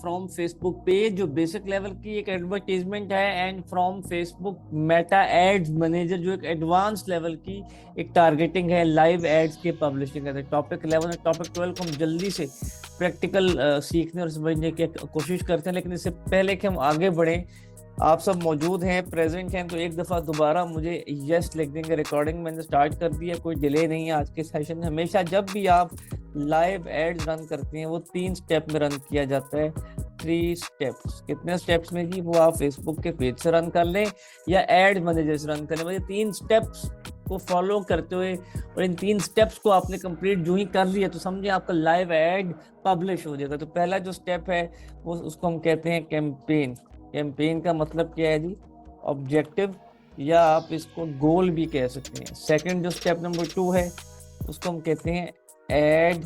From Facebook page जो basic level की एक एडवर्टीजमेंट है, and from Facebook Meta ads manager जो एक एडवांस लेवल की एक टारगेटिंग है, लाइव एड्स की पब्लिशिंग है। टॉपिक 11 और टॉपिक 12 को हम जल्दी से प्रैक्टिकल सीखने और समझने की कोशिश करते हैं। लेकिन इससे पहले कि हम आगे बढ़ें, आप सब मौजूद हैं, प्रेजेंट हैं, तो एक दफ़ा दोबारा मुझे यस लिख देंगे। रिकॉर्डिंग मैंने स्टार्ट कर दी है, कोई डिले नहीं है आज के सेशन में। हमेशा जब भी आप लाइव एड्स रन करते हैं वो 3 स्टेप में रन किया जाता है। 3 स्टेप्स, कितने स्टेप्स में जी? वो आप फेसबुक के पेज से रन कर लें या एड मैनेजर से रन कर लें। 3 स्टेप्स को फॉलो करते हुए, और इन 3 स्टेप्स को आपने कंप्लीट जो ही कर लिया तो समझिए आपका लाइव एड पब्लिश हो जाएगा। तो पहला जो स्टेप है वो उसको हम कहते हैं कैंपेन। कैंपेन का मतलब क्या है जी? ऑब्जेक्टिव, या आप इसको गोल भी कह सकते हैं। सेकंड जो स्टेप नंबर 2 है उसको हम कहते हैं एड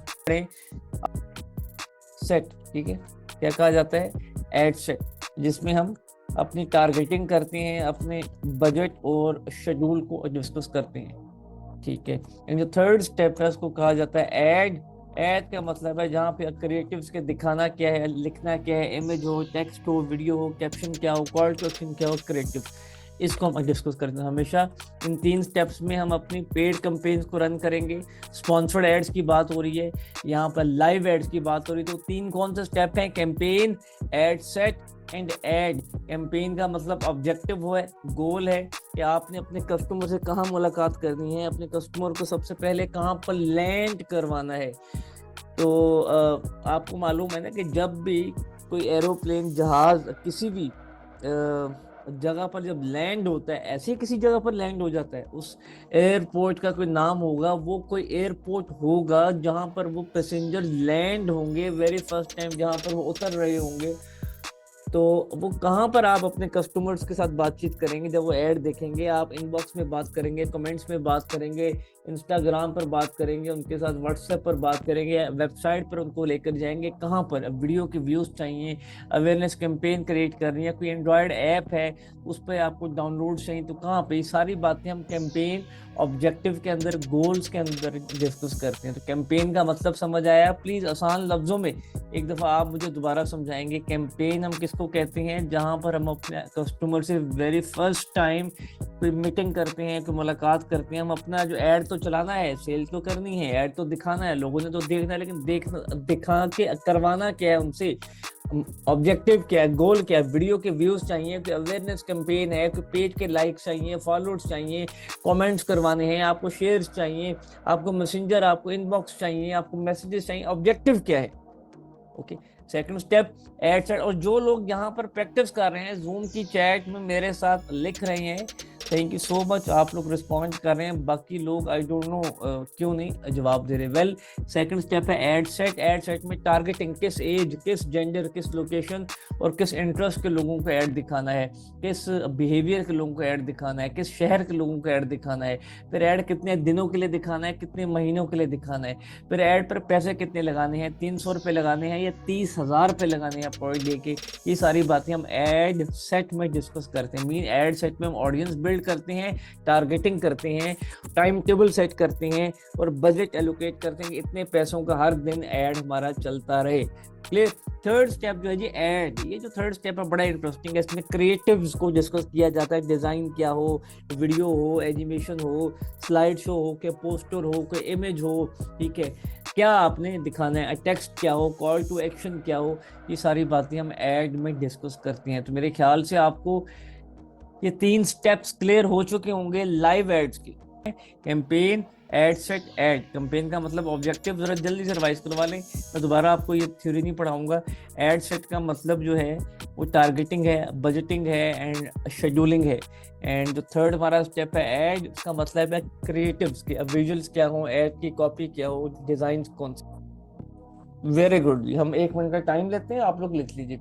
सेट। ठीक है, क्या कहा जाता है? एड सेट, जिसमें हम अपनी टारगेटिंग करते हैं, अपने बजट और शेड्यूल को डिस्कस करते हैं। ठीक है, जो थर्ड स्टेप है उसको कहा जाता है ऐड। ऐड का मतलब है जहाँ पे क्रिएटिव्स के दिखाना क्या है, लिखना क्या है, इमेज हो, टेक्स्ट हो, वीडियो हो, कैप्शन क्या हो, कॉल टू एक्शन क्या हो, क्रिएटिव, इसको हम डिस्कस करते हैं। हमेशा इन 3 स्टेप्स में हम अपनी पेड कैंपेन्स को रन करेंगे। स्पॉन्सर्ड एड्स की बात हो रही है, यहाँ पर लाइव एड्स की बात हो रही है। तो 3 कौन से स्टेप हैं? Campaign, ad set and ad. Campaign का मतलब ऑब्जेक्टिव है, गोल है कि आपने अपने कस्टमर से कहाँ मुलाकात करनी है, अपने कस्टमर को सबसे पहले कहाँ पर लैंड करवाना है। तो आपको मालूम है ना कि जब भी कोई एरोप्लेन, जहाज किसी भी जगह पर जब लैंड होता है, ऐसी किसी जगह पर लैंड हो जाता है, उस एयरपोर्ट का कोई नाम होगा, वो कोई एयरपोर्ट होगा जहां पर वो पैसेंजर लैंड होंगे वेरी फर्स्ट टाइम, जहां पर वो उतर रहे होंगे। तो वो कहाँ पर आप अपने कस्टमर्स के साथ बातचीत करेंगे? जब वो ऐड देखेंगे, आप इनबॉक्स में बात करेंगे, कमेंट्स में बात करेंगे, इंस्टाग्राम पर बात करेंगे, उनके साथ व्हाट्सएप पर बात करेंगे, वेबसाइट पर उनको लेकर जाएंगे। कहाँ पर? वीडियो के व्यूज चाहिए, अवेयरनेस कैंपेन क्रिएट करनी है, कोई एंड्रॉयड ऐप है उस पर आपको डाउनलोड चाहिए, तो कहाँ पे? ये सारी बातें हम कैंपेन ऑब्जेक्टिव के अंदर, गोल्स के अंदर डिस्कस करते हैं। तो कैंपेन का मतलब समझ आया? प्लीज आसान लफ्जों में एक दफा आप मुझे दोबारा समझाएंगे। कैंपेन हम किसको कहते हैं? जहां पर हम अपने कस्टमर से वेरी फर्स्ट टाइम कोई मीटिंग करते हैं, कोई मुलाकात करते हैं। हम अपना जो ऐड तो चलाना है, सेल तो करनी है, ऐड तो दिखाना है, लोगों ने तो देखना है, लेकिन दिखा के करवाना क्या है उनसे? ऑब्जेक्टिव क्या है, गोल क्या है? वीडियो के व्यूज चाहिए, कोई अवेयरनेस कैंपेन है, कोई पेज के लाइक्स चाहिए, फॉलोअर्स चाहिए, कमेंट्स करवाने हैं, आपको शेयर्स चाहिए, आपको मैसेंजर, आपको इनबॉक्स चाहिए, आपको मैसेजेस चाहिए। ऑब्जेक्टिव क्या है? Okay, second step ad set. और जो लोग यहाँ पर प्रैक्टिस कर रहे हैं, जूम की चैट में मेरे साथ लिख रहे हैं, थैंक यू सो मच, आप लोग रिस्पॉन्ड कर रहे हैं। बाकी लोग आई डोंट नो क्यों नहीं जवाब दे रहे। वेल, सेकंड स्टेप है एड सेट। एड सेट में टारगेटिंग, किस एज, किस जेंडर, किस लोकेशन और किस इंटरेस्ट के लोगों को ऐड दिखाना है, किस बिहेवियर के लोगों को ऐड दिखाना है, किस शहर के लोगों को ऐड दिखाना है, फिर ऐड कितने दिनों के लिए दिखाना है, कितने महीनों के लिए दिखाना है, फिर ऐड पर पैसे कितने लगाने हैं, 300 रुपये लगाने हैं या 30,000 रुपये लगाने हैं पर डे के। ये सारी बातें हम एड सेट में डिस्कस करते हैं। मीन एड सेट में हम ऑडियंस बिल्ड करते हैं, टारगेटिंग करते हैं, टाइम टेबल सेट करते हैं और बजट एलोकेट करते हैं कि इतने पैसों का हर दिन ऐड हमारा चलता रहे। क्लियर? थर्ड स्टेप जो है जी ऐड, ये जो थर्ड स्टेप है बड़ा इंटरेस्टिंग है। इसमें क्रिएटिव्स को डिस्कस किया जाता है, डिजाइन क्या हो, वीडियो हो, एनिमेशन हो, स्लाइड शो हो, के पोस्टर हो, कोई इमेज हो, ठीक है, क्या आपने दिखाना है, टेक्स्ट क्या हो, कॉल टू एक्शन क्या हो, ये सारी बातें हम ऐड में डिस्कस करते हैं। तो मेरे ख्याल से आपको ये 3 स्टेप्स क्लियर हो चुके होंगे लाइव एड्स की। Campaign, ad set, ad. Campaign का मतलब ऑब्जेक्टिव, जरा जल्दी से रिवाइज करवा लें, मैं दोबारा आपको ये थ्योरी नहीं पढ़ाऊंगा। एड सेट का मतलब जो है वो टारगेटिंग है, बजटिंग है एंड शेड्यूलिंग है। एंड जो थर्ड हमारा स्टेप है ऐड, उसका मतलब है क्रिएटिव्स के, विजुअल्स क्या हो, ऐड की कॉपी क्या हो, डिजाइन कौन से। वेरी गुड जी, हम 1 मिनट का टाइम लेते हैं, आप लोग लिख लीजिए।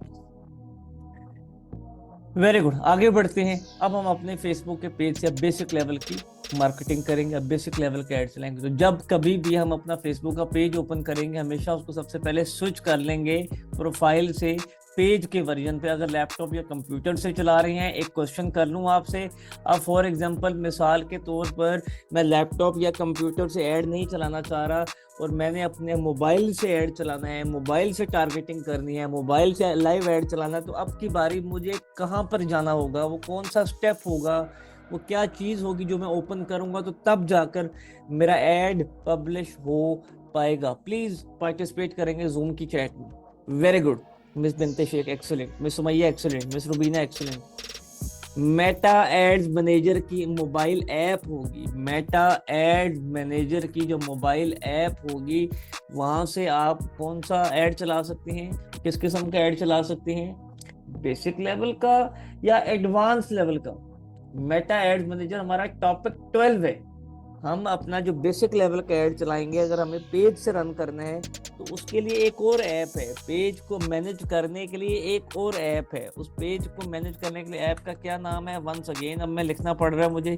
वेरी गुड, आगे बढ़ते हैं। अब हम अपने फेसबुक के पेज से बेसिक लेवल की मार्केटिंग करेंगे, बेसिक लेवल के एड चलाएंगे। तो जब कभी भी हम अपना फेसबुक का पेज ओपन करेंगे, हमेशा उसको सबसे पहले स्विच कर लेंगे प्रोफाइल से पेज के वर्जन पे, अगर लैपटॉप या कंप्यूटर से चला रहे हैं। एक क्वेश्चन कर लूँ आपसे, अब फॉर एग्जांपल मिसाल के तौर पर मैं लैपटॉप या कंप्यूटर से ऐड नहीं चलाना चाह रहा और मैंने अपने मोबाइल से ऐड चलाना है, मोबाइल से टारगेटिंग करनी है, मोबाइल से लाइव ऐड चलाना है, तो अब की बारी मुझे कहाँ पर जाना होगा, वो कौन सा स्टेप होगा, वो क्या चीज़ होगी जो मैं ओपन करूंगा तो तब जाकर मेरा ऐड पब्लिश हो पाएगा। प्लीज पार्टिसिपेट करेंगे जूम की चैट में। Very good miss Binte Shaikh, excellent. Miss Sumaiya excellent, miss Rubina excellent. Meta ads manager की मोबाइल ऐप होगी, मेटा एड्स मैनेजर की जो मोबाइल ऐप होगी वहां से आप कौन सा ऐड चला सकते हैं, किस किस्म का ऐड चला सकते हैं, बेसिक लेवल का या एडवांस लेवल का। मेटा एड्स मैनेजर हमारा टॉपिक 12 है। हम अपना जो बेसिक लेवल का ऐड चलाएंगे, अगर हमें पेज से रन करना है तो उसके लिए एक और ऐप है, पेज को मैनेज करने के लिए एक और ऐप है। उस पेज को मैनेज करने के लिए ऐप का क्या नाम है, वंस अगेन अब मैं लिखना पड़ रहा है मुझे,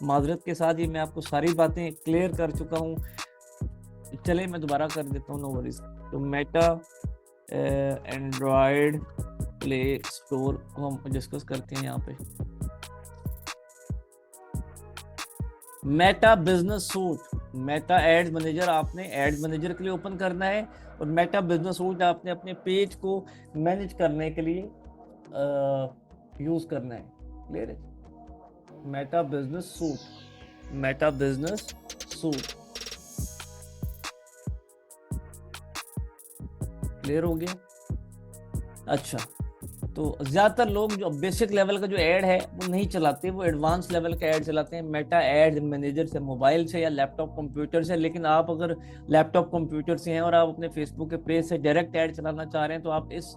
माजरत के साथ ही मैं आपको सारी बातें क्लियर कर चुका हूँ। चले मैं दोबारा कर देता हूँ, नो वरीज। तो मेटा एंड्रॉयड प्ले स्टोर को हम डिस्कस करते हैं यहाँ पे। Meta business suite, Meta ads manager आपने एड्स मैनेजर के लिए ओपन करना है और मेटा बिजनेस सूट आपने अपने पेज को मैनेज करने के लिए यूज करना है। क्लियर है? Meta business suite, Meta business suit clear हो गया? अच्छा, तो ज्यादातर लोग जो बेसिक लेवल का जो ऐड है वो नहीं चलाते, वो एडवांस लेवल का ऐड चलाते हैं मेटा एड मैनेजर से, मोबाइल से या लैपटॉप कंप्यूटर से। लेकिन आप अगर लैपटॉप कंप्यूटर से हैं और आप अपने फेसबुक के पेज से डायरेक्ट ऐड चलाना चाह रहे हैं तो आप इस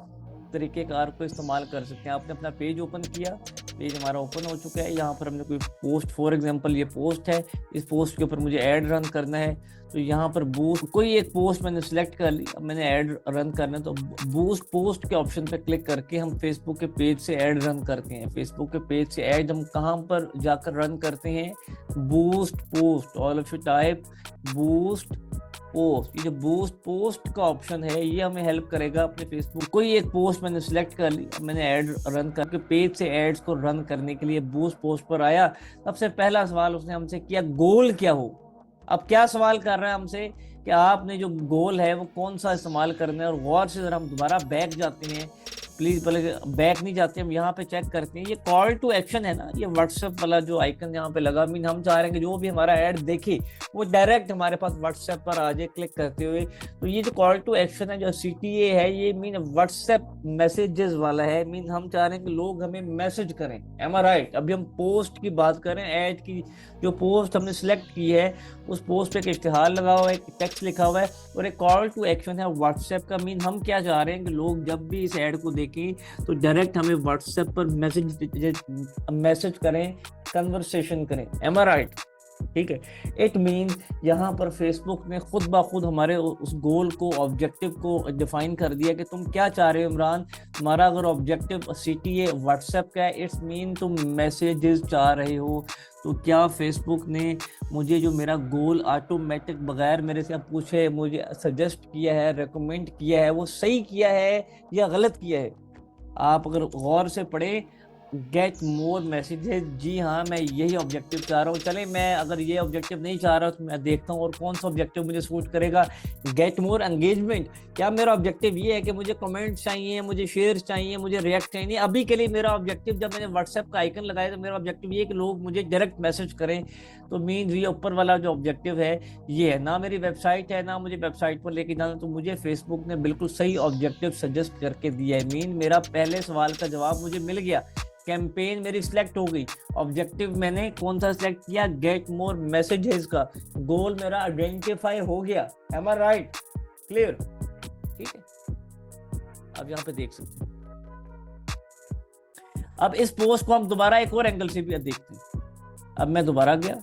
तरीके कार को इस्तेमाल कर सकते हैं। आपने अपना पेज ओपन किया, पेज हमारा ओपन हो चुका है, यहाँ पर हमने कोई पोस्ट, फॉर एग्जांपल ये पोस्ट है, इस पोस्ट के ऊपर मुझे ऐड रन करना है, तो यहाँ पर बूस्ट कोई एक पोस्ट मैंने सिलेक्ट कर ली, अब मैंने ऐड रन करना है तो बूस्ट पोस्ट के ऑप्शन पे क्लिक करके हम फेसबुक के पेज से ऐड रन करते हैं। फेसबुक के पेज से ऐड हम कहाँ पर जाकर रन करते हैं, boost post, all of you type boost post. ये जो बूस्ट पोस्ट का ऑप्शन है ये हमें हेल्प करेगा अपने फेसबुक, कोई एक पोस्ट मैंने सिलेक्ट कर ली, मैंने ऐड रन करके पेज से एड्स को रन करने के लिए बूस्ट पोस्ट पर आया। सबसे पहला सवाल उसने हमसे किया गोल क्या हो। अब क्या सवाल कर रहा है हमसे कि आपने जो गोल है वो कौन सा इस्तेमाल करना है। और गौर से जरा हम दोबारा बैक जाते हैं, प्लीज, पहले बैक नहीं जाते, हम यहाँ पे चेक करते हैं। ये कॉल टू एक्शन है ना, ये व्हाट्सएप वाला जो आइकन यहाँ पे लगा, मीन हम चाह रहे हैं कि जो भी हमारा ऐड देखे वो डायरेक्ट हमारे पास व्हाट्सएप पर आ जाए क्लिक करते हुए। तो ये जो कॉल टू एक्शन है, जो CTA है, ये मीन व्हाट्सएप मैसेजेस वाला है, मीन हम चाह रहे हैं कि लोग हमें मैसेज करें। एम आई राइट? अभी हम पोस्ट की बात करें, ऐड की जो पोस्ट हमने सिलेक्ट की है उस पोस्ट पे एक इश्तिहार लगा हुआ है, एक टेक्स्ट लिखा हुआ है और एक कॉल टू एक्शन है व्हाट्सएप का। मीन हम क्या चाह रहे हैं कि लोग जब भी इस ऐड को देखें तो डायरेक्ट हमें व्हाट्सएप पर मैसेज करें, कन्वर्सेशन करें। एम आई राइट? ठीक है, इट मीन यहाँ पर फेसबुक ने खुद ब खुद हमारे उस गोल को, ऑब्जेक्टिव को डिफाइन कर दिया कि तुम क्या चाह रहे हो। इमरान, तुम्हारा अगर ऑब्जेक्टिव CTA व्हाट्सएप का है, इट्स मीन तुम मैसेजेस चाह रहे हो। तो क्या फेसबुक ने मुझे जो मेरा गोल ऑटोमेटिक बगैर मेरे से पूछे मुझे सजेस्ट किया है, रेकमेंड किया है, वो सही किया है या गलत किया है? आप अगर गौर से पढ़े, गेट मोर मैसेजेस, जी हाँ मैं यही ऑब्जेक्टिव चाह रहा हूँ। चले मैं अगर ये ऑब्जेक्टिव नहीं चाह रहा तो मैं देखता हूँ और कौन सा ऑब्जेक्टिव मुझे सूट करेगा। गेट मोर एंगेजमेंट, क्या मेरा ऑब्जेक्टिव ये है कि मुझे कमेंट्स चाहिए, मुझे शेयर्स चाहिए, मुझे रिएक्ट चाहिए? अभी के लिए मेरा ऑब्जेक्टिव, जब मैंने व्हाट्सएप का आइकन लगाया तो मेरा ऑब्जेक्टिव ये है कि लोग मुझे डायरेक्ट मैसेज करें। तो मीन ये ऊपर वाला जो ऑब्जेक्टिव है ये है, ना मेरी वेबसाइट है, ना मुझे वेबसाइट पर लेके जाना। तो मुझे फेसबुक ने बिल्कुल सही ऑब्जेक्टिव सजेस्ट करके दिया है। मीन मेरा पहले सवाल का जवाब मुझे मिल गया, कैंपेन मेरी सिलेक्ट हो गई, ऑब्जेक्टिव मैंने कौन सा सिलेक्ट किया, गेट मोर मैसेजेस का, गोल मेरा आइडेंटिफाई हो गया। एम आई राइट? क्लियर? ठीक है, अब यहाँ पे देख सकते हैं। अब इस पोस्ट को हम दोबारा एक और एंगल से भी देखते हैं। अब मैं दोबारा गया,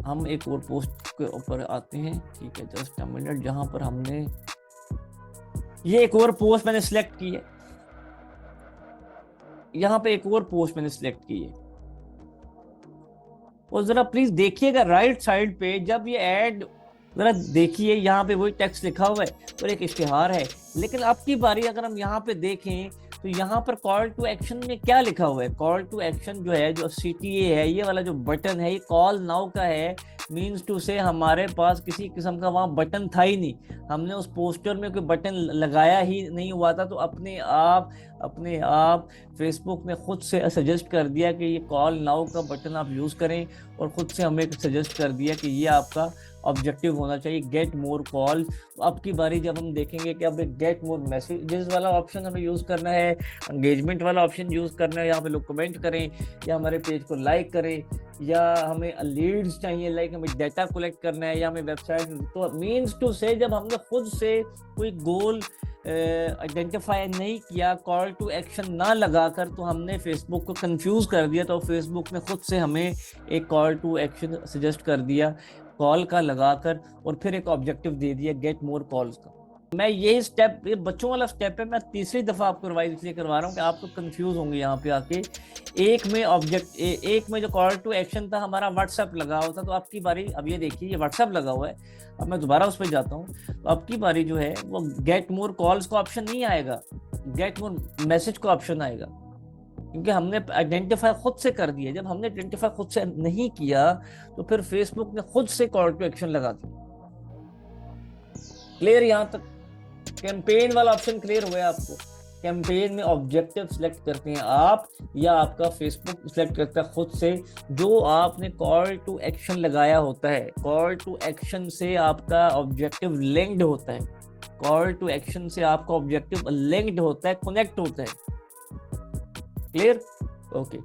हम एक और पोस्ट के ऊपर आते हैं। ठीक है, जस्ट अ मिनट, जहां पर हमने ये एक और पोस्ट मैंने सिलेक्ट की है, यहाँ पे एक और पोस्ट मैंने सिलेक्ट की है और जरा प्लीज देखिएगा राइट साइड पे, जब ये ऐड जरा देखिए, यहाँ पे वही टेक्स्ट लिखा हुआ है और एक इश्तिहार है। लेकिन अब की बारी अगर हम यहाँ पे देखें तो यहाँ पर कॉल टू एक्शन में क्या लिखा हुआ है? कॉल टू एक्शन जो है, जो CTA है, ये वाला जो बटन है, ये कॉल नाउ का है। मीन्स टू से हमारे पास किसी किस्म का वहाँ बटन था ही नहीं, हमने उस पोस्टर में कोई बटन लगाया ही नहीं हुआ था, तो अपने आप फेसबुक ने खुद से सजेस्ट कर दिया कि ये कॉल नाउ का बटन आप यूज़ करें, और खुद से हमें सजेस्ट कर दिया कि ये आपका ऑब्जेक्टिव होना चाहिए, गेट मोर कॉल। तो अब की बारी जब हम देखेंगे कि अब गेट मोर मैसेजेस वाला ऑप्शन हमें यूज़ करना है, एंगेजमेंट वाला ऑप्शन यूज़ करना है, यहाँ पे लोग कमेंट करें या हमारे पेज को लाइक करें, या हमें लीड्स चाहिए, लाइक हमें डाटा कलेक्ट करना है, या हमें वेबसाइट। तो मीन्स टू से जब हमने खुद से कोई गोल आइडेंटिफाई नहीं किया, कॉल टू एक्शन ना लगाकर, तो हमने फेसबुक को कंफ्यूज कर दिया। तो फेसबुक ने खुद से हमें एक कॉल टू एक्शन सजेस्ट कर दिया कॉल का लगाकर, और फिर एक ऑब्जेक्टिव दे दिया गेट मोर कॉल्स का। मैं यही स्टेप, ये बच्चों वाला स्टेप है, मैं तीसरी दफा आपको रिवाइज इसलिए करवा रहा हूँ कि आप तो कंफ्यूज होंगे यहाँ पे आके। एक में जो कॉल टू एक्शन था हमारा व्हाट्सएप लगा हुआ था, तो आपकी बारी, अब ये देखिए ये व्हाट्सएप लगा हुआ है, अब मैं दोबारा उस पर जाता हूँ, तो आपकी बारी जो है वो गेट मोर कॉल्स का ऑप्शन नहीं आएगा, गेट मोर मैसेज का ऑप्शन आएगा, क्योंकि हमने आइडेंटिफाई खुद से कर दिया। जब हमने आइडेंटिफाई खुद से नहीं किया, तो फिर फेसबुक ने खुद से कॉल टू एक्शन लगा दिया। क्लियर? यहाँ तक कैंपेन वाला ऑप्शन क्लियर हुआ है आपको? कैंपेन में ऑब्जेक्टिव सिलेक्ट करते हैं आप, या आपका फेसबुक सिलेक्ट करता है खुद से, जो आपने कॉल टू एक्शन लगाया होता है। कॉल टू एक्शन से आपका ऑब्जेक्टिव लिंक्ड होता है, कॉल टू एक्शन से आपका ऑब्जेक्टिव लिंक्ड होता है, कनेक्ट होता है। क्लियर? ओके।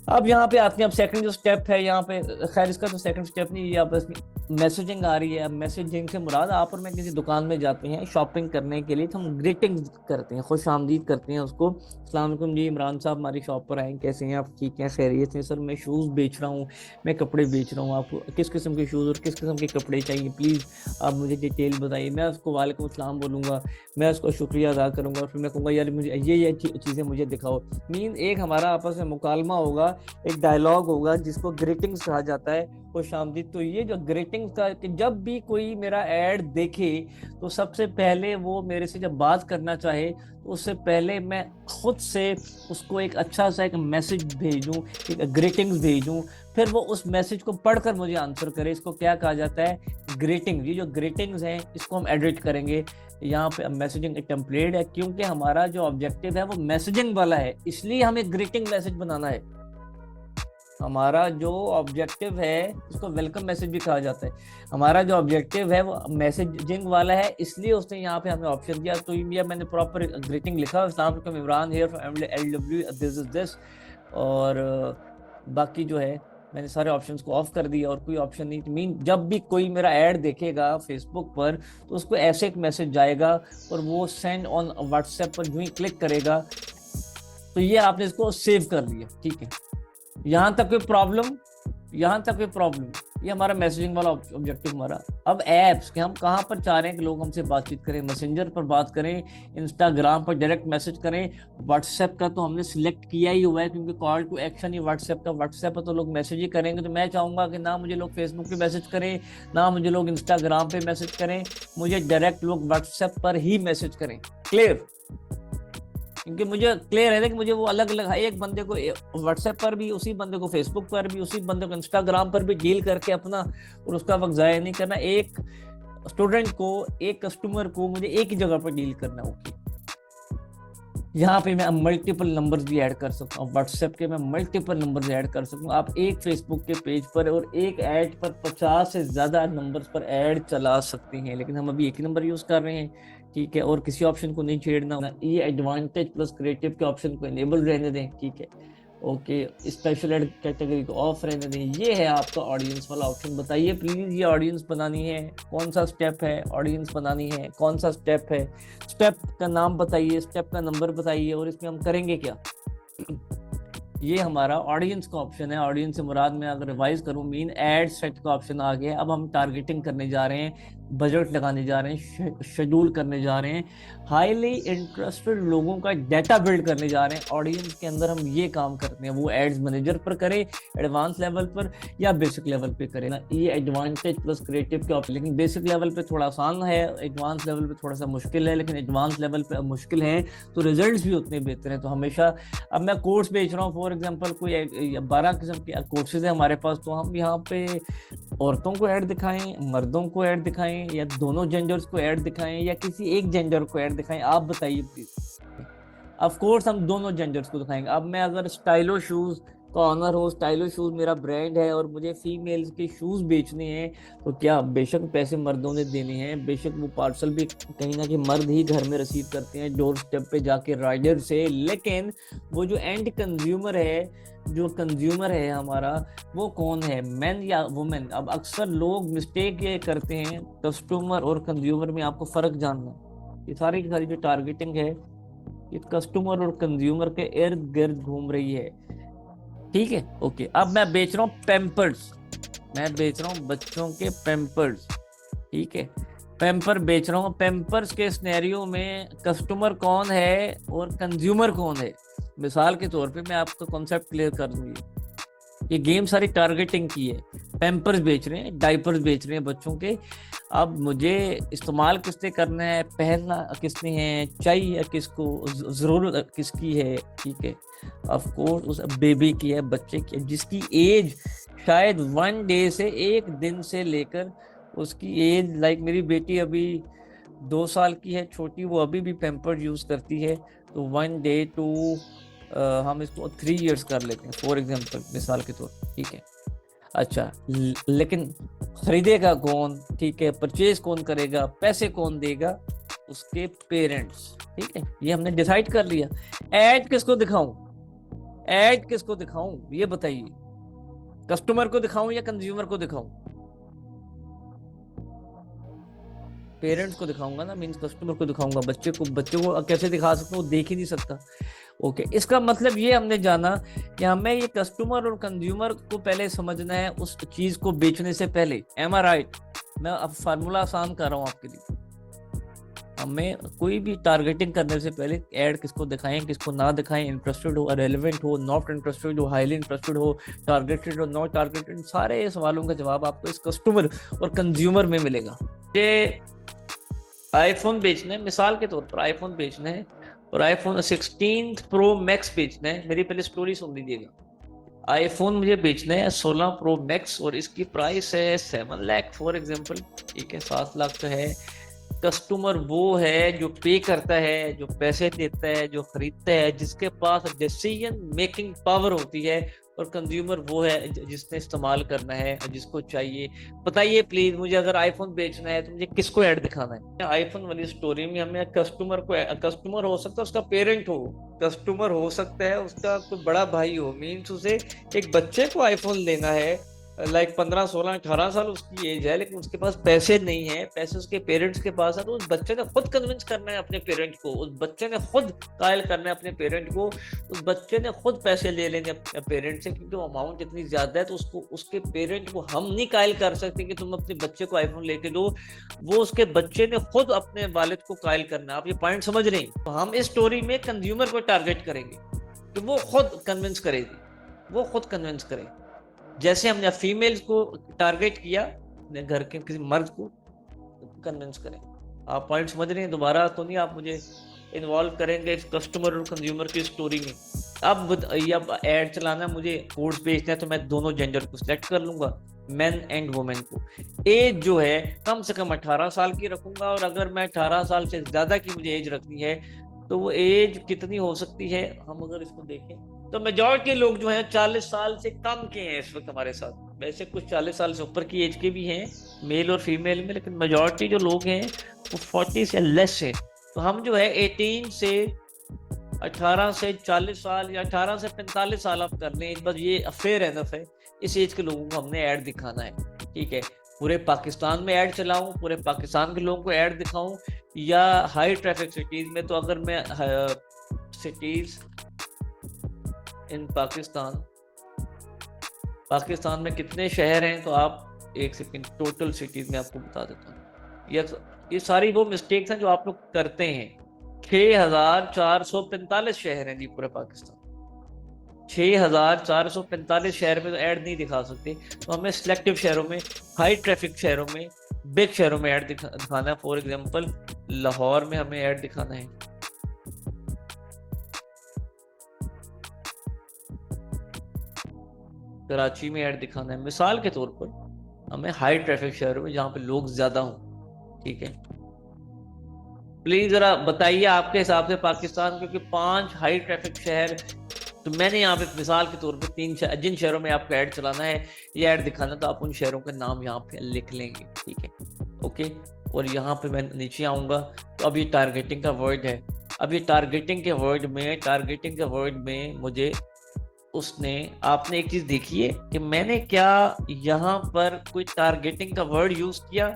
अब यहाँ पे आते हैं, अब सेकंड जो स्टेप है यहाँ पे, खैर इसका तो सेकंड स्टेप नहीं, ये आपस में मैसेजिंग आ रही है। अब मैसेजिंग से मुराद, आप और मैं किसी दुकान में जाते हैं शॉपिंग करने के लिए, तो हम ग्रीटिंग करते हैं, खुश आमदीद करते हैं उसको। अस्सलाम वालेकुम जी, इमरान साहब हमारी शॉप पर आए, कैसे हैं आप? ठीक हैं, खैरियत हैं सर, मैं शूज़ बेच रहा हूँ, मैं कपड़े बेच रहा हूँ, आपको किस किस्म के शूज़ और किस किस्म के कपड़े चाहिए, प्लीज़ आप मुझे डिटेल बताइए। मैं उसको वालेकुम अस्सलाम बोलूँगा, मैं उसका शुक्रिया अदा करूँगा, फिर मैं कहूँगा यार मुझे ये चीज़ें मुझे दिखाओ। मीन एक हमारा आपस में मुकालमा होगा, एक डायलॉग होगा, जिसको ग्रीटिंग्स कहा जाता है, खुश आमदीद। तो ये जो ग्रीटिंग्स का, कि जब भी कोई मेरा ऐड देखे, तो सबसे पहले वो मेरे से जब बात करना चाहे, तो उससे पहले मैं खुद से उसको एक अच्छा सा एक मैसेज भेजूं, एक ग्रीटिंग्स भेजूं, फिर वो उस मैसेज को पढ़कर मुझे आंसर करे। इसको क्या कहा जाता है? ग्रीटिंग। ये जो ग्रीटिंग्स हैं, इसको हम एडिट करेंगे। यहाँ पे मैसेजिंग टेम्पलेट है, क्योंकि हमारा जो ऑब्जेक्टिव है वो मैसेजिंग वाला है, इसलिए हमें ग्रीटिंग मैसेज बनाना है। हमारा जो ऑब्जेक्टिव है, इसको वेलकम मैसेज भी कहा जाता है, हमारा जो ऑब्जेक्टिव है वो मैसेजिंग वाला है, इसलिए उसने यहाँ पे हमें ऑप्शन दिया। तो इंडिया मैंने प्रॉपर ग्रीटिंग लिखा, अस्सलाम वालेकुम, Imran here from LW, this is this, और बाकी जो है मैंने सारे ऑप्शंस को ऑफ कर दिया, और कोई ऑप्शन नहीं। मीन जब भी कोई मेरा ऐड देखेगा फेसबुक पर, तो उसको ऐसे एक मैसेज जाएगा, और वो सेंड ऑन व्हाट्सएप पर जो ही क्लिक करेगा, तो ये आपने इसको सेव कर लिया। ठीक है, यहाँ तक कोई प्रॉब्लम? ये हमारा मैसेजिंग वाला ऑब्जेक्टिव हमारा। अब एप्स के हम कहाँ पर चाह रहे हैं कि लोग हमसे बातचीत करें? मैसेंजर पर बात करें, इंस्टाग्राम पर डायरेक्ट मैसेज करें। व्हाट्सएप का तो हमने सिलेक्ट किया ही हुआ है, क्योंकि कॉल टू एक्शन ही व्हाट्सएप पर तो लोग मैसेज ही करेंगे। तो मैं चाहूँगा कि ना मुझे लोग फेसबुक पे मैसेज करें, ना मुझे लोग इंस्टाग्राम पे मैसेज करें, मुझे डायरेक्ट लोग व्हाट्सएप पर ही मैसेज करें। क्लियर? क्योंकि मुझे क्लियर है कि मुझे वो अलग अलग, एक बंदे को व्हाट्सएप पर भी, उसी बंदे को फेसबुक पर भी, उसी बंदे को इंस्टाग्राम पर भी डील करके अपना और उसका वक्त ज़ाया नहीं करना। एक स्टूडेंट को, एक कस्टमर को मुझे एक ही जगह पर डील करना होगी। यहाँ पे मैं मल्टीपल नंबर्स भी ऐड कर सकता हूँ, व्हाट्सएप के मैं मल्टीपल नंबर्स ऐड कर सकता हूँ। आप एक फेसबुक के पेज पर और एक ऐड पर 50 से ज़्यादा नंबर्स पर ऐड चला सकते हैं, लेकिन हम अभी एक ही नंबर यूज़ कर रहे हैं। ठीक है, और किसी ऑप्शन को नहीं छेड़ना। ये एडवांटेज प्लस क्रिएटिव के ऑप्शन को इनेबल रहने दें। ठीक है, ओके, स्पेशल एड कैटेगरी को ऑफ रहने दें। ये है आपका ऑडियंस वाला ऑप्शन। बताइए प्लीज, ये ऑडियंस बनानी है, कौन सा स्टेप है? ऑडियंस बनानी है, कौन सा स्टेप है? स्टेप का नाम बताइए, स्टेप का नंबर बताइए, और इसमें हम करेंगे क्या? ये हमारा ऑडियंस का ऑप्शन है। ऑडियंस से मुराद मैं अगर रिवाइज करूं, मीन एड सेट का ऑप्शन आ गया। अब हम टारगेटिंग करने जा रहे हैं, बजट लगाने जा रहे हैं, शेड्यूल करने जा रहे हैं, हाईली इंटरेस्टेड लोगों का डाटा बिल्ड करने जा रहे हैं ऑडियंस के अंदर, हम ये काम करते हैं, वो एड्स मैनेजर पर करें, एडवांस लेवल पर या बेसिक लेवल पे करें ना, ये एडवांटेज प्लस क्रिएटिव के। लेकिन बेसिक लेवल पे थोड़ा आसान है, एडवांस लेवल पे थोड़ा सा मुश्किल है, लेकिन एडवांस लेवल पे मुश्किल है तो रिजल्ट्स भी उतने बेहतर हैं। तो हमेशा, अब मैं कोर्स बेच रहा हूँ फॉर एग्जांपल, कोई 12 किस्म के कोर्सेज है हमारे पास, तो हम यहाँ पे औरतों को ऐड दिखाएं, मर्दों को ऐड दिखाएं, या दोनों जेंडर्स को ऐड दिखाएं, या किसी एक जेंडर को ऐड दिखाएं, आप बताइए प्लीज। ऑफ कोर्स हम दोनों जेंडर्स को दिखाएंगे। अब मैं अगर स्टाइलो शूज का ऑनर हो, स्टाइलो शूज मेरा ब्रांड है और मुझे फीमेल्स के शूज बेचने हैं, तो क्या बेशक पैसे मर्दों ने देने हैं, बेशक वो पार्सल भी कहीं ना कहीं मर्द ही घर में रिसीव करते हैं डोर स्टेप पे जाके राइडर से, लेकिन वो जो एंड कंज्यूमर है, जो कंज्यूमर है हमारा, वो कौन है, मैन या वुमेन। अब अक्सर लोग मिस्टेक ये करते हैं, कस्टमर और कंज्यूमर में आपको फर्क जानना। ये सारी की सारी जो टारगेटिंग है, ये कस्टमर और कंज्यूमर के इर्द गिर्द घूम रही है। ठीक है, ओके। अब मैं बेच रहा हूँ पैम्पर्स, मैं बेच रहा हूँ बच्चों के पैम्पर्स, ठीक है, पैम्पर बेच रहा हूँ। पैम्पर्स के सिनेरियो में कस्टमर कौन है और कंज्यूमर कौन है, मिसाल के तौर पे मैं आपका कॉन्सेप्ट क्लियर कर दूंगी। ये गेम सारी टारगेटिंग की है। पैम्पर्स बेच रहे हैं, डाइपर्स बेच रहे हैं बच्चों के। अब मुझे इस्तेमाल किसने करना है, पहनना किसने है, चाहिए किसको, जरूरत किसकी है, ठीक है, ऑफ कोर्स उस बेबी की है, बच्चे की है, जिसकी एज शायद 1 डे से 1 दिन से लेकर उसकी एज, लाइक मेरी बेटी अभी 2 साल की है छोटी, वो अभी भी पैम्पर यूज करती है। तो 1 डे टू हम इसको 3 इयर्स कर लेते हैं फॉर एग्जाम्पल, मिसाल के तौर, ठीक है। अच्छा, लेकिन खरीदेगा कौन, ठीक है, परचेज कौन करेगा, पैसे कौन देगा, उसके पेरेंट्स, ठीक है, ये हमने डिसाइड कर लिया। ऐड किसको दिखाऊं, ऐड किसको दिखाऊं ये बताइए, कस्टमर को दिखाऊं या कंज्यूमर को दिखाऊं? पेरेंट्स को दिखाऊंगा ना, मींस कस्टमर को दिखाऊंगा। बच्चे को कैसे दिखा सकता हूँ, वो देख ही नहीं सकता। ओके, इसका मतलब ये हमने जाना कि हमें ये कस्टमर और कंज्यूमर को पहले समझना है उस चीज को बेचने से पहले। एम आई राइट? मैं अब फार्मूला आसान कर रहा हूँ आपके लिए। हमें कोई भी टारगेटिंग करने से पहले ऐड किसको दिखाएं, किसको ना दिखाएं, इंटरेस्टेड हो, रेलेवेंट हो, नॉट इंटरेस्टेड हो, हाईली इंटरेस्टेड हो, टारगेटेड हो, नॉट टारगेटेड, सारे सवालों का जवाब आपको इस कस्टमर और कंज्यूमर में मिलेगा। ये आईफोन बेचना है, मिसाल के तौर पर आईफोन बेचना है, और आईफोन 16 प्रो मैक्स बेचना है। मेरी पहले स्टोरी सुन लीजिएगा। आईफोन मुझे बेचना है 16 प्रो मैक्स, और इसकी प्राइस है 7 लाख फॉर एग्जांपल, ठीक है, 7 लाख तो है। कस्टमर वो है जो पे करता है, जो पैसे देता है, जो खरीदता है, जिसके पास डिसीजन मेकिंग पावर होती है, और कंज्यूमर वो है जिसने इस्तेमाल करना है, जिसको चाहिए। बताइए प्लीज, मुझे अगर आईफोन बेचना है तो मुझे किसको ऐड दिखाना है? आईफोन वाली स्टोरी में हमें कस्टमर हो सकता है उसका पेरेंट हो, कस्टमर हो सकता है उसका कोई बड़ा भाई हो, मीन्स उसे एक बच्चे को आईफोन लेना है, लाइक 15 16 18 साल उसकी एज है, लेकिन उसके पास पैसे नहीं है, पैसे उसके पेरेंट्स के पास है, तो उस बच्चे ने खुद कन्विंस करना है अपने पेरेंट को, उस बच्चे ने खुद कायल करना है अपने पेरेंट को, उस बच्चे ने खुद पैसे ले लेने अपने पेरेंट से, क्योंकि अमाउंट इतनी ज्यादा है, तो उसको उसके पेरेंट को हम नहीं कायल कर सकते कि तुम अपने बच्चे को आईफोन लेके दो, वो उसके बच्चे ने खुद अपने वालिद को कायल करना है। आप ये पॉइंट समझ रहे हैं? तो हम इस स्टोरी में कंज्यूमर को टारगेट करेंगे कि वो खुद कन्विंस करेगी, वो खुद कन्विंस करे। जैसे हमने फीमेल्स को टारगेट किया, घर के किसी मर्द को कन्विंस करें। आप पॉइंट समझ रहे हैं? दोबारा तो नहीं आप मुझे इन्वॉल्व करेंगे इस कस्टमर और कंज्यूमर की स्टोरी में। अब एड चलाना, मुझे कोर्स बेचना है, तो मैं दोनों जेंडर को सिलेक्ट कर लूंगा, मेन एंड वुमेन को। एज जो है कम से कम 18 साल की रखूंगा, और अगर मैं 18 साल से ज्यादा की मुझे एज रखनी है, तो वो एज कितनी हो सकती है? हम अगर इसको देखें तो मेजॉरिटी लोग जो हैं 40 साल से कम के हैं इस वक्त हमारे साथ। वैसे कुछ 40 साल से ऊपर की एज के भी हैं मेल और फीमेल में, लेकिन मेजॉरिटी जो लोग हैं वो 40 से लेस है। तो हम जो है 18 से 18 से 40 साल या 18 से 45 साल आप कर लें, बस ये फेयर एनफ है। इस एज के लोगों को हमने ऐड दिखाना है, ठीक है। पूरे पाकिस्तान में ऐड चलाऊं, पूरे पाकिस्तान के लोगों को ऐड दिखाऊं, या हाई ट्रैफिक सिटीज में? तो अगर मैं सिटीज इन पाकिस्तान में कितने शहर हैं, तो आप एक सेकंड टोटल सिटीज में आपको बता देता हूँ। ये सारी वो मिस्टेक्स हैं जो आप लोग करते हैं। 6445 शहर हैं जी पूरे पाकिस्तान। 6445 शहर में तो ऐड नहीं दिखा सकते, तो हमें सिलेक्टिव शहरों में, हाई ट्रैफिक शहरों में, बिग शहरों में ऐड दिखाना है। फॉर एग्जांपल लाहौर में हमें ऐड दिखाना है, कराची में ऐड दिखाना है, मिसाल के तौर पर हमें हाई ट्रैफिक शहरों में जहां पे लोग ज्यादा हों। ठीक है, प्लीज जरा बताइए आपके हिसाब से पाकिस्तान के 5 हाई ट्रैफिक शहर, तो मैंने यहाँ पे मिसाल के तौर पे 3 जिन शहरों में आपको ऐड चलाना है, ये ऐड दिखाना, तो आप उन शहरों के नाम यहाँ पे लिख लेंगे। ठीक है, ओके। और यहाँ पे मैं नीचे आऊंगा, तो अब ये टारगेटिंग का वर्ड है। अब ये टारगेटिंग के वर्ड में मुझे उसने, आपने एक चीज देखी है कि मैंने क्या यहाँ पर कोई टारगेटिंग का वर्ड यूज किया?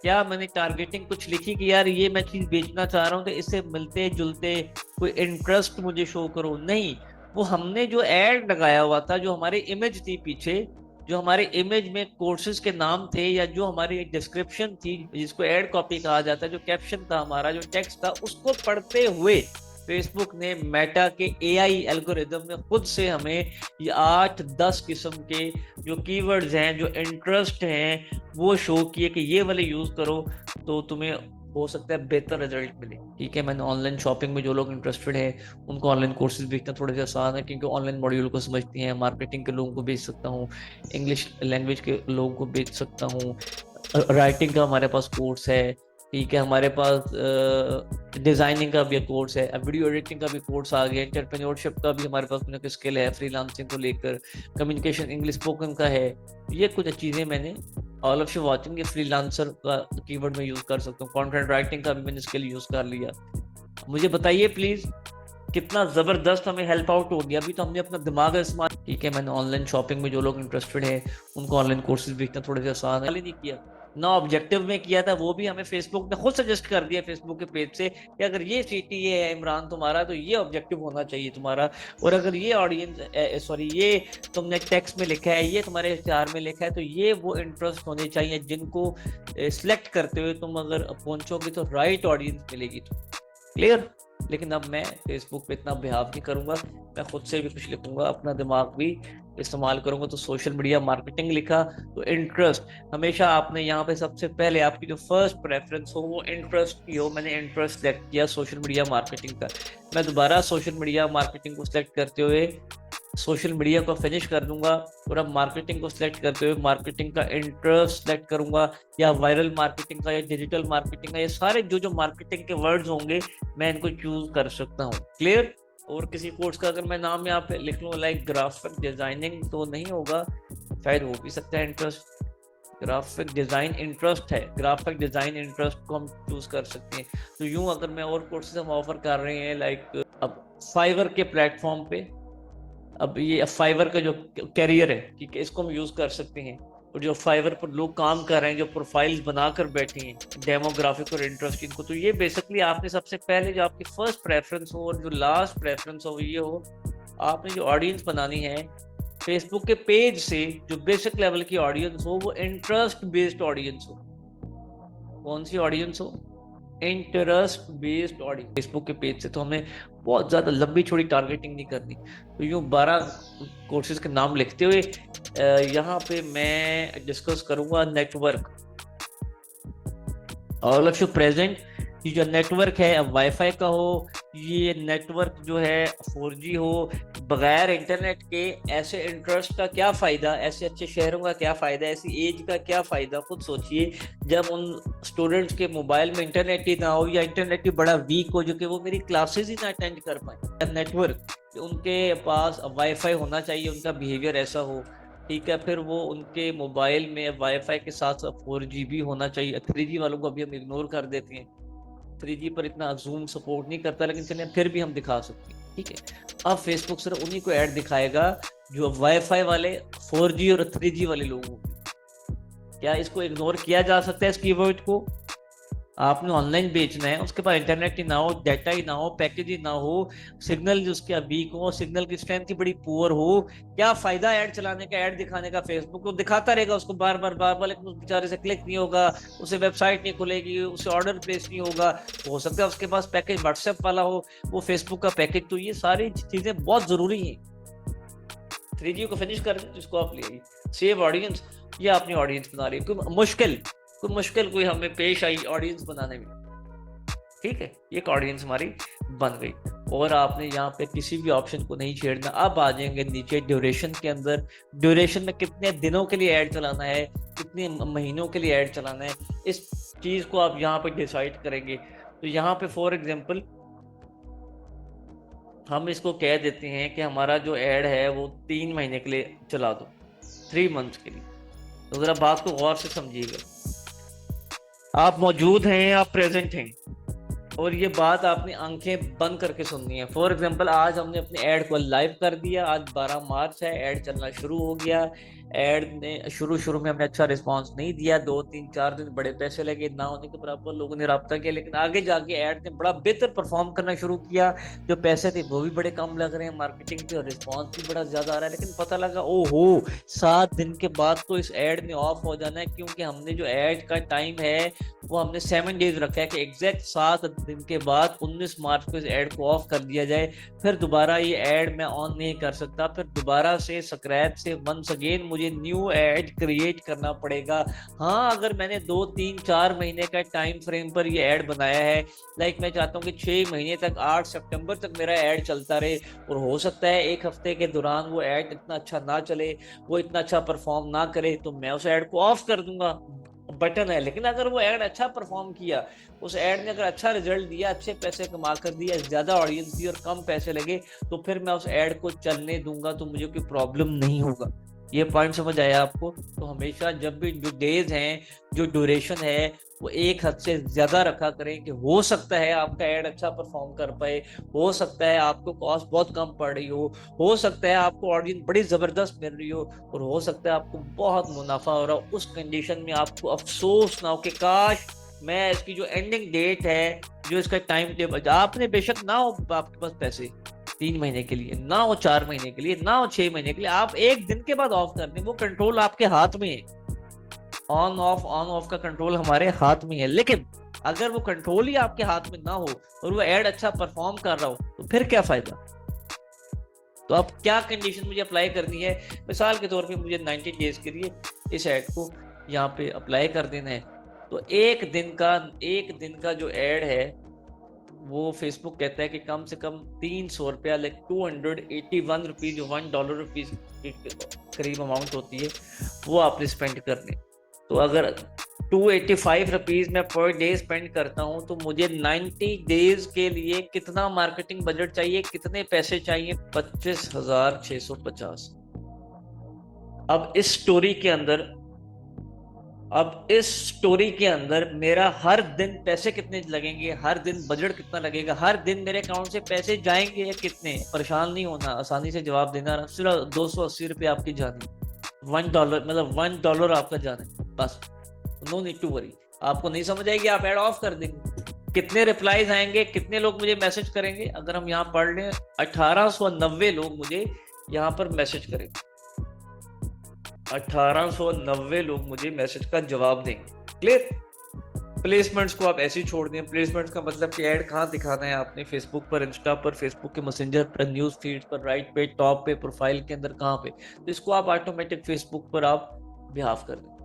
क्या मैंने टारगेटिंग कुछ लिखी कि यार ये मैं चीज बेचना चाह रहा हूँ तो इससे मिलते जुलते कोई इंटरेस्ट मुझे शो करो? नहीं, वो हमने जो एड लगाया हुआ था, जो हमारी इमेज थी पीछे, जो हमारे इमेज में कोर्सेज के नाम थे, या जो हमारी डिस्क्रिप्शन थी जिसको एड कॉपी कहा जाता है, जो कैप्शन था हमारा, जो टेक्स्ट था, उसको पढ़ते हुए फेसबुक ने, मेटा के एआई एल्गोरिदम ने खुद से हमें ये 8-10 किस्म के जो कीवर्ड्स हैं, जो इंटरेस्ट हैं, वो शो किए कि ये वाले यूज करो तो तुम्हें हो सकता है बेहतर रिजल्ट मिले। ठीक है, मैंने ऑनलाइन शॉपिंग में जो लोग इंटरेस्टेड हैं उनको ऑनलाइन कोर्सेज बेचना थोड़े से आसान है, क्योंकि ऑनलाइन मॉड्यूल को समझती हैं। मार्केटिंग के लोगों को बेच सकता हूँ, इंग्लिश लैंग्वेज के लोगों को बेच सकता हूँ, राइटिंग का हमारे पास कोर्स है। ठीक है, हमारे पास डिजाइनिंग का भी कोर्स है, अब वीडियो एडिटिंग का भी कोर्स आ गया, एंटरप्रेन्योरशिप का भी हमारे पास कुछ स्किल है, फ्रीलांसिंग को लेकर, कम्युनिकेशन इंग्लिश स्पोकन का है। ये कुछ चीज़ें मैंने ऑल ऑफ यू वाचिंग ये फ्रीलांसर का कीवर्ड में यूज कर सकता हूँ। कंटेंट राइटिंग का भी मैंने स्किल यूज कर लिया। मुझे बताइए प्लीज, कितना जबरदस्त हमें हेल्प आउट हो गया। अभी तो हमने अपना दिमाग इस्तेमाल। ठीक है, मैंने ऑनलाइन शॉपिंग में जो लोग इंटरेस्टेड हैं उनको ऑनलाइन कोर्सेज बेचना थोड़े से आसान है, नहीं किया ना ऑब्जेक्टिव में किया था, वो भी हमें फेसबुक ने खुद सजेस्ट कर दिया फेसबुक के पेज से कि अगर ये सीटीए है इमरान तुम्हारा, तो ये ऑब्जेक्टिव होना चाहिए तुम्हारा। और अगर ये ऑडियंस सॉरी ये तुमने टेक्स्ट में लिखा है, ये तुम्हारे इश्तिहार में लिखा है, तो ये वो इंटरेस्ट होने चाहिए जिनको सिलेक्ट करते हुए तुम अगर पहुंचोगे तो राइट ऑडियंस मिलेगी। तो क्लियर? लेकिन अब मैं फेसबुक पे इतना बिहाव नहीं करूंगा, मैं खुद से भी कुछ लिखूंगा, अपना दिमाग भी इस्तेमाल करूंगा। तो सोशल मीडिया मार्केटिंग लिखा तो इंटरेस्ट, हमेशा आपने यहाँ पे सबसे पहले आपकी जो फर्स्ट प्रेफरेंस हो वो इंटरेस्ट की हो। मैंने इंटरेस्ट सेलेक्ट किया सोशल मीडिया मार्केटिंग का। मैं दोबारा सोशल मीडिया मार्केटिंग को सिलेक्ट करते हुए सोशल मीडिया को फिनिश कर दूंगा, और अब मार्केटिंग को सिलेक्ट करते हुए मार्केटिंग का इंटरेस्ट सिलेक्ट करूंगा, या वायरल मार्केटिंग का, या डिजिटल मार्केटिंग का। ये सारे जो जो मार्केटिंग के वर्ड्स होंगे मैं इनको चूज कर सकता हूँ। क्लियर? और किसी कोर्स का अगर मैं नाम यहाँ पे लिख लूँ लाइक ग्राफिक डिजाइनिंग, तो नहीं होगा, शायद हो भी सकता है इंटरेस्ट। ग्राफिक डिजाइन इंटरेस्ट है, ग्राफिक डिजाइन इंटरेस्ट को हम चूज कर सकते हैं। तो यूं अगर मैं और कोर्सेज हम ऑफर कर रहे हैं लाइक अब फाइवर के प्लेटफॉर्म पे, अब ये फाइवर का जो कैरियर है, ठीक है, इसको हम यूज कर सकते हैं। और जो फाइवर पर लोग काम कर रहे हैं, जो प्रोफाइल्स बनाकर बैठे हैं, डेमोग्राफिक और इंटरेस्ट इनको, तो ये बेसिकली आपने सबसे पहले जो आपकी फर्स्ट प्रेफरेंस हो और जो लास्ट प्रेफरेंस हो ये हो, आपने जो ऑडियंस बनानी है फेसबुक के पेज से, जो बेसिक लेवल की ऑडियंस हो वो इंटरेस्ट बेस्ड ऑडियंस हो। कौन सी ऑडियंस हो? Interest based audience. फेसबुक के पेज से तो हमें बहुत ज्यादा लंबी छोड़ी टारगेटिंग नहीं करनी। तो यूं 12 कोर्सेज के नाम लिखते हुए यहाँ पे मैं डिस्कस करूंगा network. All of you present, ये जो नेटवर्क है, अब वाईफाई का हो, ये नेटवर्क जो है 4G हो, बगैर इंटरनेट के ऐसे इंटरेस्ट का क्या फ़ायदा, ऐसे अच्छे शहरों का क्या फ़ायदा, ऐसी एज का क्या फ़ायदा। खुद सोचिए, जब उन स्टूडेंट्स के मोबाइल में इंटरनेट ही ना हो, या इंटरनेट भी बड़ा वीक हो, जो कि वो मेरी क्लासेस ही ना अटेंड कर पाए। नेटवर्क, उनके पास वाईफाई होना चाहिए, उनका बिहेवियर ऐसा हो, ठीक है, फिर वो उनके मोबाइल में वाईफाई के साथ साथ 4G भी होना चाहिए। 3G वालों को अभी हम इग्नोर कर देते हैं, 3G पर इतना जूम सपोर्ट नहीं करता, लेकिन चलिए फिर भी हम दिखा सकते हैं। ठीक है, अब फेसबुक सिर्फ उन्हीं को ऐड दिखाएगा जो वाईफाई वाले 4G और 3G वाले लोगों को। क्या इसको इग्नोर किया जा सकता है, इस कीवर्ड को? आपने ऑनलाइन बेचना है, उसके पास इंटरनेट ही ना हो, डाटा ही ना हो, पैकेज ही ना हो, सिग्नल उसके वीक हो, सिग्नल की स्ट्रेंथ ही बड़ी पुअर हो, क्या फायदा ऐड चलाने का, ऐड दिखाने का? फेसबुक तो दिखाता रहेगा उसको बार बार बार बार, लेकिन उस बेचारे से क्लिक नहीं होगा, उसे वेबसाइट नहीं खुलेगी, उसे ऑर्डर प्लेस नहीं होगा। हो सकता है उसके पास पैकेज व्हाट्सएप वाला हो, वो फेसबुक का पैकेज। तो ये सारी चीजें बहुत जरूरी हैं। 3G को फिनिश कर दें, जिसको आप ले सेव ऑडियंस, ये अपनी ऑडियंस बना रही है। कोई मुश्किल कोई हमें पेश आई ऑडियंस बनाने में, ठीक है, ये एक ऑडियंस हमारी बन गई। और आपने यहाँ पे किसी भी ऑप्शन को नहीं छेड़ना। अब आ जाएंगे नीचे ड्यूरेशन के अंदर। ड्यूरेशन में कितने दिनों के लिए ऐड चलाना है, कितने महीनों के लिए ऐड चलाना है, इस चीज को आप यहाँ पे डिसाइड करेंगे। तो यहाँ पे फॉर एग्जांपल हम इसको कह देते हैं कि हमारा जो ऐड है वो 3 महीने के लिए चला दो, 3 मंथ्स के लिए। तो जरा बात को गौर से समझिएगा। आप मौजूद हैं, आप प्रेजेंट हैं, और ये बात आपने आंखें बंद करके सुननी है। फॉर एग्जांपल आज हमने अपने ऐड को लाइव कर दिया, आज 12 मार्च है, ऐड चलना शुरू हो गया। ऐड ने शुरू में हमने अच्छा रिस्पांस नहीं दिया, 2 3 4 दिन बड़े पैसे लगे, ना होने के बराबर लोगों ने रब्ता किया, लेकिन आगे जाके ऐड ने बड़ा बेहतर परफॉर्म करना शुरू किया। जो पैसे थे वो भी बड़े कम लग रहे हैं मार्केटिंग पे, और रिस्पॉन्स भी बड़ा ज्यादा आ रहा है। लेकिन पता लगा ओहो 7 दिन के बाद तो इस ऐड ने ऑफ हो जाना है, क्योंकि हमने जो ऐड का टाइम है वो हमने 7 डेज रखा है कि एग्जैक्ट 7 दिन के बाद 19 मार्च को इस ऐड को ऑफ कर दिया जाए। फिर दोबारा ये ऐड मैं ऑन नहीं कर सकता, फिर दोबारा से स्क्रैच से वंस अगेन मुझे न्यू ऐड क्रिएट करना पड़ेगा। हाँ, अगर मैंने 2 3 4 महीने का टाइम फ्रेम पर ये ऐड बनाया है, लाइक मैं चाहता हूँ कि 6 महीने तक 8 सितंबर तक मेरा ऐड चलता रहे, और हो सकता है 1 हफ्ते के दौरान वो ऐड इतना अच्छा ना चले, वो इतना अच्छा परफॉर्म ना करे, तो मैं उस ऐड को ऑफ कर दूंगा, बटन है। लेकिन अगर वो ऐड अच्छा परफॉर्म किया, उस ऐड ने अगर अच्छा रिजल्ट दिया, अच्छे पैसे कमा कर दिया, ज्यादा ऑडियंस दी और कम पैसे लगे, तो फिर मैं उस ऐड को चलने दूंगा, तो मुझे कोई प्रॉब्लम नहीं होगा। ये पॉइंट समझ आया आपको? तो हमेशा जब भी जो डेज हैं, जो ड्यूरेशन है, वो 1 हद से ज्यादा रखा करें, कि हो सकता है आपका ऐड अच्छा परफॉर्म कर पाए, हो सकता है आपको कॉस्ट बहुत कम पड़ रही हो सकता है आपको ऑडियंस बड़ी जबरदस्त मिल रही हो, और हो सकता है आपको बहुत मुनाफा हो रहा हो। उस कंडीशन में आपको अफसोस ना हो कि काश मैं इसकी जो एंडिंग डेट है, जो इसका टाइम टेबल, आपने बेशक ना हो आपके पास पैसे 3 महीने के लिए, ना हो 4 महीने के लिए, ना हो 6 महीने के लिए, आप 1 दिन के बाद ऑफ कर दें, वो कंट्रोल आपके हाथ में है। ऑन ऑफ का कंट्रोल हमारे हाथ में है। लेकिन अगर वो कंट्रोल ही आपके हाथ में ना हो और वो ऐड अच्छा परफॉर्म कर रहा हो, तो फिर क्या फायदा? तो अब क्या कंडीशन मुझे अप्लाई करनी है? मिसाल के तौर पे मुझे 90 डेज के लिए इस ऐड को यहाँ पे अप्लाई कर देना है। तो एक दिन का जो ऐड है, वो फेसबुक कहता है कि कम से कम 300 रुपया, लाइक 281 रुपीज, जो $1 के करीब अमाउंट होती है, वो आपने स्पेंड करने। तो अगर 285 रुपीज मैं पर डे स्पेंड करता हूँ, तो मुझे 90 डेज के लिए कितना मार्केटिंग बजट चाहिए, कितने पैसे चाहिए? 25,650। अब इस स्टोरी के अंदर मेरा हर दिन पैसे कितने लगेंगे, हर दिन बजट कितना लगेगा, हर दिन मेरे अकाउंट से पैसे जाएंगे या कितने? परेशान नहीं होना, आसानी से जवाब देना। सिर्फ 280 रुपये आपकी जाने, $1, मतलब $1 आपका जाना है बस। No need to worry. आपको नहीं समझ आएगी, आप ऐड ऑफ कर देंगे। कितने रिप्लाईज आएंगे, कितने लोग मुझे मैसेज करेंगे? अगर हम यहाँ पढ़ लें, 1890 लोग मुझे यहाँ पर मैसेज करेंगे, 1890 लोग मुझे मैसेज का जवाब देंगे। क्लियर? प्लेसमेंट्स को आप ऐसे ही छोड़ दें। प्लेसमेंट्स का मतलब कि ऐड कहाँ दिखाना है आपने? फेसबुक पर, इंस्टा पर, फेसबुक के मैसेंजर पर, न्यूज फीड पर, राइट पे, टॉप पे, प्रोफाइल के अंदर, कहाँ पे? तो इसको आप ऑटोमेटिक फेसबुक पर आप बिहाफ कर दें।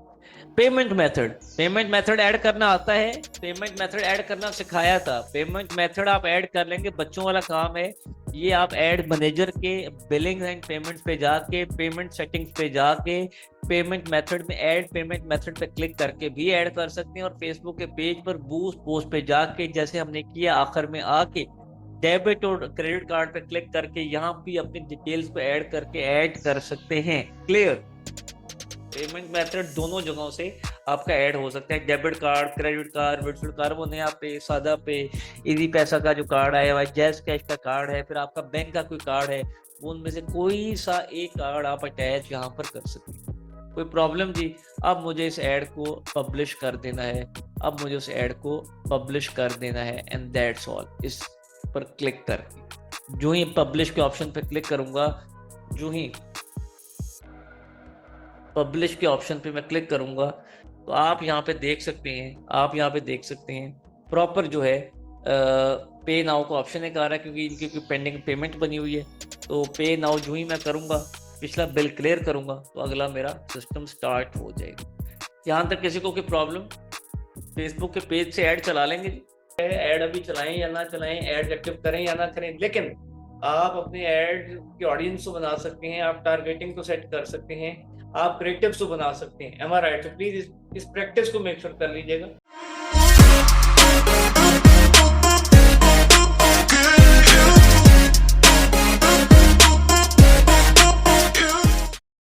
पेमेंट मेथड ऐड करना आता है, पेमेंट मेथड ऐड करना सिखाया था। पेमेंट मेथड आप ऐड कर लेंगे, बच्चों वाला काम है ये। आप ऐड मैनेजर के बिलिंग एंड पेमेंट्स पे जाके, पेमेंट सेटिंग्स पे जाके, पेमेंट मेथड में ऐड पेमेंट मेथड पे क्लिक करके भी ऐड कर सकते हैं। और फेसबुक के पेज पर बूस्ट पोस्ट पे जाके, जैसे हमने किया आखिर में आके, डेबिट और क्रेडिट कार्ड पे क्लिक करके यहाँ भी अपनी डिटेल्स को ऐड करके ऐड कर सकते हैं। क्लियर? पेमेंट मेथड दोनों जगहों से आपका ऐड हो सकता है। Debit card, credit card, virtual card, वो नया पे, सादा पे, इजी पैसा का जो कार्ड आया हुआ है, जैज कैश का कार्ड है, फिर आपका बैंक का कोई कार्ड है, उनमें से कोई सा एक कार्ड आप अटैच यहाँ पर कर सकते हैं। कोई प्रॉब्लम जी? अब मुझे इस ऐड को पब्लिश कर देना है, अब मुझे उस ऐड को पब्लिश कर देना है, एंड दैट्स ऑल। इस पर क्लिक करके जो ही पब्लिश के ऑप्शन पे क्लिक करूंगा, जो ही पब्लिश के ऑप्शन पे मैं क्लिक करूंगा, तो आप यहाँ पे देख सकते हैं, आप यहाँ पे देख सकते हैं प्रॉपर जो है पे नाउ का ऑप्शन एक आ रहा है, क्योंकि इनकी कोई पेंडिंग पेमेंट बनी हुई है। तो पे नाउ जो ही मैं करूंगा, पिछला बिल क्लियर करूंगा, तो अगला मेरा सिस्टम स्टार्ट हो जाएगा। यहाँ तक किसी को कोई प्रॉब्लम? फेसबुक के पेज से ऐड चला लेंगे जी, ऐड अभी चलाएं या ना चलाएं, ऐड एक्टिव करें या ना करें, लेकिन आप अपने ऐड की ऑडियंस को बना सकते हैं, आप टारगेटिंग को सेट कर सकते हैं, आप क्रिएटिव्स को बना सकते हैं। एम आई राइट? तो प्लीज इस प्रैक्टिस को मेक श्योर कर लीजिएगा।